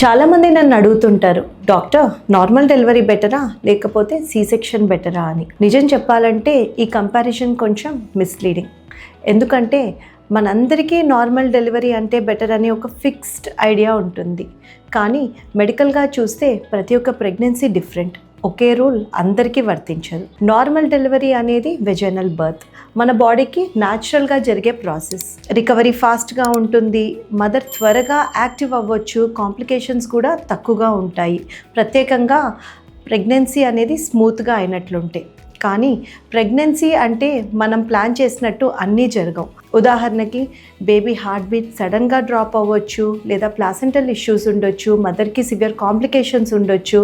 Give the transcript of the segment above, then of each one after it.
చాలామంది నన్ను అడుగుతుంటారు, డాక్టర్ నార్మల్ డెలివరీ బెటరా లేకపోతే సి సెక్షన్ బెటరా అని. నిజం చెప్పాలంటే ఈ కంపారిజన్ కొంచెం మిస్లీడింగ్. ఎందుకంటే మనందరికీ నార్మల్ డెలివరీ అంటే బెటర్ అని ఒక ఫిక్స్డ్ ఐడియా ఉంటుంది. కానీ మెడికల్గా చూస్తే ప్రతి ఒక్క ప్రెగ్నెన్సీ డిఫరెంట్. ఒకే రూల్ అందరికీ వర్తించదు. నార్మల్ డెలివరీ అనేది వెజైనల్ బర్త్, మన బాడీకి న్యాచురల్గా జరిగే ప్రాసెస్. రికవరీ ఫాస్ట్గా ఉంటుంది, మదర్ త్వరగా యాక్టివ్ అవ్వచ్చు, కాంప్లికేషన్స్ కూడా తక్కువగా ఉంటాయి. ప్రత్యేకంగా ప్రెగ్నెన్సీ అనేది స్మూత్గా అయినట్లుంటే. కానీ ప్రెగ్నెన్సీ అంటే మనం ప్లాన్ చేసినట్టు అన్నీ జరగవు. ఉదాహరణకి బేబీ హార్ట్ బీట్ సడన్గా డ్రాప్ అవ్వచ్చు, లేదా ప్లాసెంటల్ ఇష్యూస్ ఉండొచ్చు, మదర్కి సివియర్ కాంప్లికేషన్స్ ఉండొచ్చు,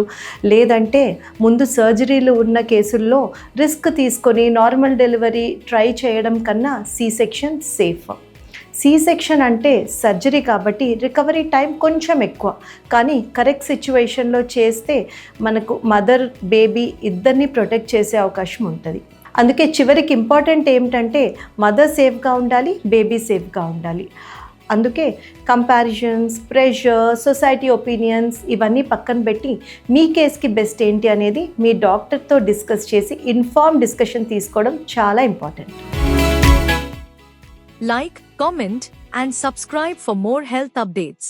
లేదంటే ముందు సర్జరీలు ఉన్న కేసుల్లో రిస్క్ తీసుకొని నార్మల్ డెలివరీ ట్రై చేయడం కన్నా C section safe. C section అంటే సర్జరీ కాబట్టి రికవరీ టైం కొంచెం ఎక్కువ, కానీ కరెక్ట్ సిచ్యువేషన్లో చేస్తే మనకు మదర్ బేబీ ఇద్దరిని ప్రొటెక్ట్ చేసే అవకాశం ఉంటుంది. అందుకే చివరికి ఇంపార్టెంట్ ఏమిటంటే మదర్ సేఫ్గా ఉండాలి, బేబీ సేఫ్గా ఉండాలి. అందుకే కంపారిజన్స్, ప్రెషర్, సొసైటీ ఒపీనియన్స్ ఇవన్నీ పక్కన పెట్టి మీ కేస్కి బెస్ట్ ఏంటి అనేది మీ డాక్టర్తో డిస్కస్ చేసి ఇన్ఫార్మ్ డిస్కషన్ తీసుకోవడం చాలా important. Like, comment, and subscribe for more health updates.